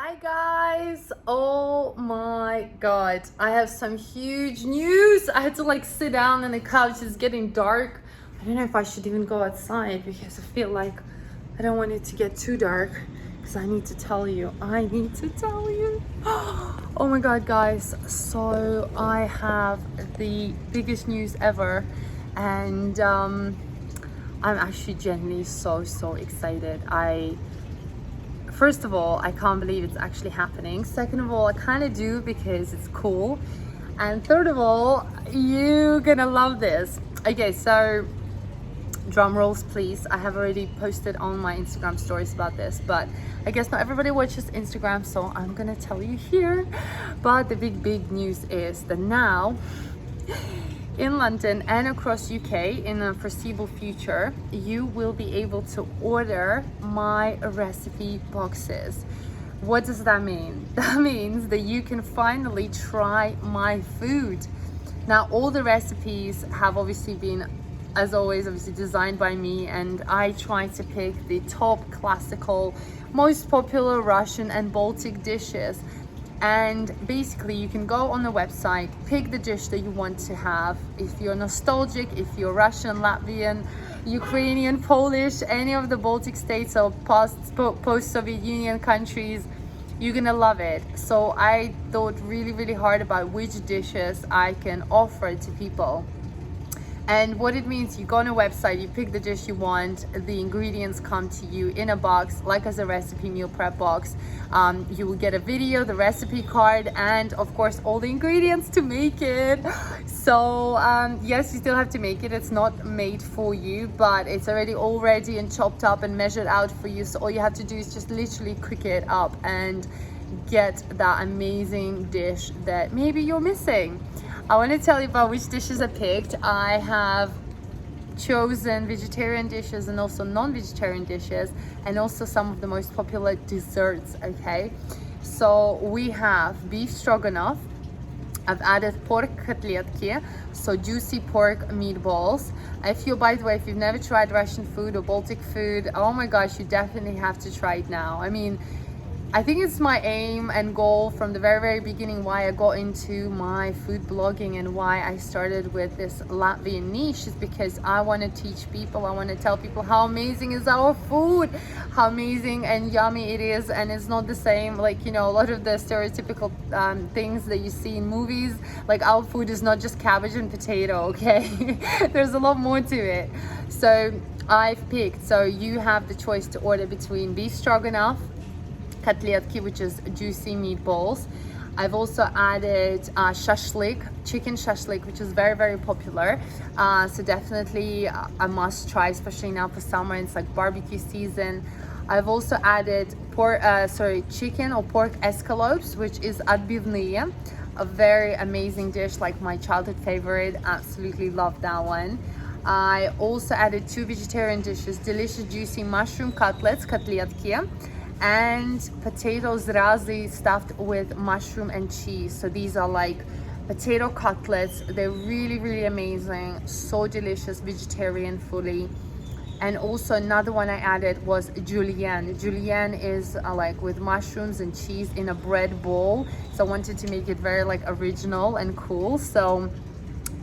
Hi guys, oh my god, I have some huge news. I had to sit down on the couch. It's getting dark. I don't know if I should even go outside because I feel like I don't want it to get too dark because I need to tell you. Oh my god guys, so I have the biggest news ever, and I'm actually genuinely so excited. First of all, I can't believe it's actually happening. Second of all, I kind of do because it's cool. And third of all, you're gonna love this. Okay, so drum rolls please. I have already posted on my Instagram stories about this, but I guess not everybody watches Instagram, so I'm gonna tell you here. But the big news is that now in London and across UK in the foreseeable future, you will be able to order my recipe boxes. What does that mean? That means that you can finally try my food. Now, all the recipes have obviously been, as always, obviously designed by me, and I try to pick the top classical, most popular Russian and Baltic dishes. And basically you can go on the website, pick the dish that you want to have. If you're nostalgic, if you're Russian, Latvian, Ukrainian, Polish, any of the Baltic states or post-Soviet Union countries, you're gonna love it. So I thought really hard about which dishes I can offer to people. And what it means, you go on a website, you pick the dish you want, the ingredients come to you in a box, like as a recipe meal prep box. You will get a video, the recipe card, and of course all the ingredients to make it. So yes, you still have to make it. It's not made for you, but it's already all ready and chopped up and measured out for you. So all you have to do is just literally cook it up and get that amazing dish that maybe you're missing. I want to tell you about which dishes I picked. I have chosen vegetarian dishes and also non-vegetarian dishes, and also some of the most popular desserts. Okay, so we have beef stroganoff. I've added pork kotletki, so juicy pork meatballs. If you, by the way, if you've never tried Russian food or Baltic food, oh my gosh, you definitely have to try it now. I mean, I think it's my aim and goal from the very beginning why I got into my food blogging and why I started with this Latvian niche, is because I want to teach people, I want to tell people how amazing is our food, how amazing and yummy it is. And it's not the same, like, you know, a lot of the stereotypical things that you see in movies. Like, our food is not just cabbage and potato, okay? There's a lot more to it. So I've picked, so you have the choice to order between beef stroganoff, kotletki, which is juicy meatballs. I've also added shashlik, chicken shashlik, which is very popular. So definitely a must try, especially now for summer. It's like barbecue season. I've also added chicken or pork escalopes, which is отбивные, a very amazing dish, like my childhood favorite. Absolutely love that one. I also added 2 vegetarian dishes, delicious juicy mushroom cutlets, kotletki, and potatoes zrazy stuffed with mushroom and cheese. So these are like potato cutlets. They're really amazing, so delicious, vegetarian fully. And also another one I added was julienne. Julienne is like with mushrooms and cheese in a bread bowl. So I wanted to make it very like original and cool. So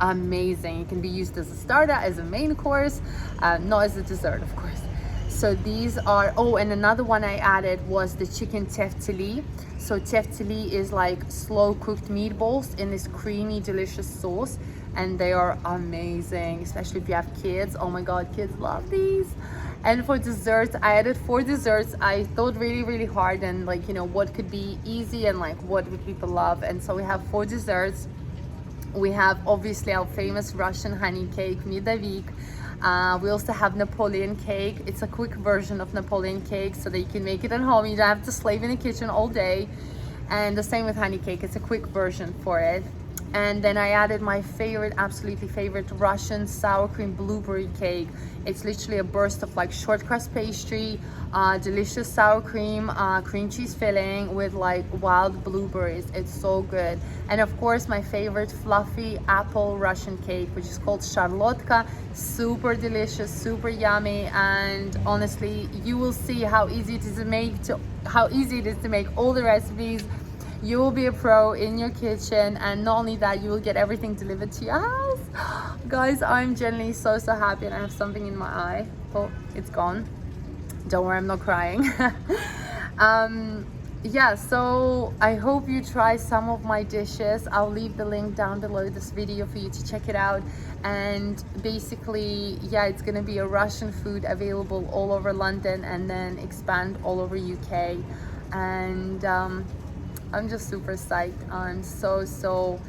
amazing. It can be used as a starter, as a main course, not as a dessert, of course. So these are, oh, and another one I added was the chicken teftili. So teftili is like slow cooked meatballs in this creamy, delicious sauce, and they are amazing, especially if you have kids. Oh my god, kids love these. And for desserts, I added 4 desserts. I thought really hard and, like, you know, what could be easy and like what would people love. And so we have 4 desserts. We have obviously our famous Russian honey cake, medovik. We also have Napoleon cake. It's a quick version of Napoleon cake so that you can make it at home. You don't have to slave in the kitchen all day. And the same with honey cake. It's a quick version for it. And then I added my favorite, absolutely favorite, Russian sour cream blueberry cake. It's literally a burst of like short crust pastry, delicious sour cream, cream cheese filling with like wild blueberries. It's so good. And of course my favorite fluffy apple Russian cake, which is called Charlotka. Super delicious, super yummy, and honestly you will see how easy it is to make all the recipes. You will be a pro in your kitchen, and not only that, you will get everything delivered to your house. Guys, I'm genuinely so happy, and I have something in my eye. Oh, it's gone. Don't worry, I'm not crying. Yeah, so I hope you try some of my dishes. I'll leave the link down below this video for you to check it out. And basically, yeah, it's gonna be a Russian food available all over London and then expand all over UK. And I'm just super psyched. I'm so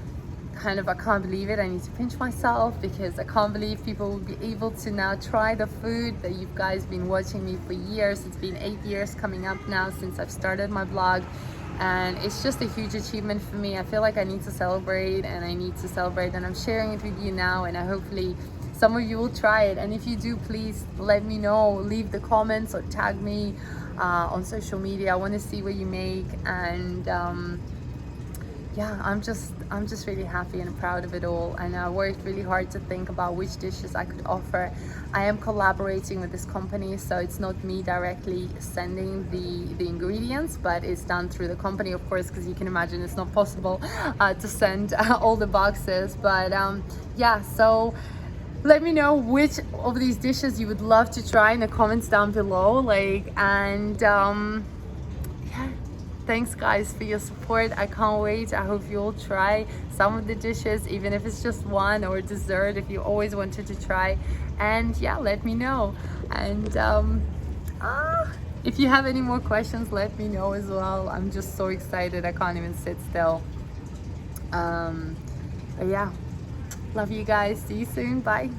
kind of, I can't believe it. I need to pinch myself because I can't believe people will be able to now try the food that you guys been watching me for years. It's been 8 years coming up now since I've started my blog, and it's just a huge achievement for me. I feel like I need to celebrate, and I'm sharing it with you now, and hopefully some of you will try it. And if you do, please let me know, leave the comments or tag me on social media. I want to see what you make. And yeah, I'm just really happy and proud of it all, and I worked really hard to think about which dishes I could offer. I am collaborating with this company, so it's not me directly sending the ingredients, but it's done through the company, of course, because you can imagine it's not possible to send all the boxes. But yeah, so let me know which of these dishes you would love to try in the comments down below. Yeah, thanks guys for your support. I can't wait. I hope you'll try some of the dishes, even if it's just one, or dessert if you always wanted to try. And yeah, let me know. And if you have any more questions, let me know as well. I'm just so excited, I can't even sit still. But yeah, love you guys. See you soon. Bye.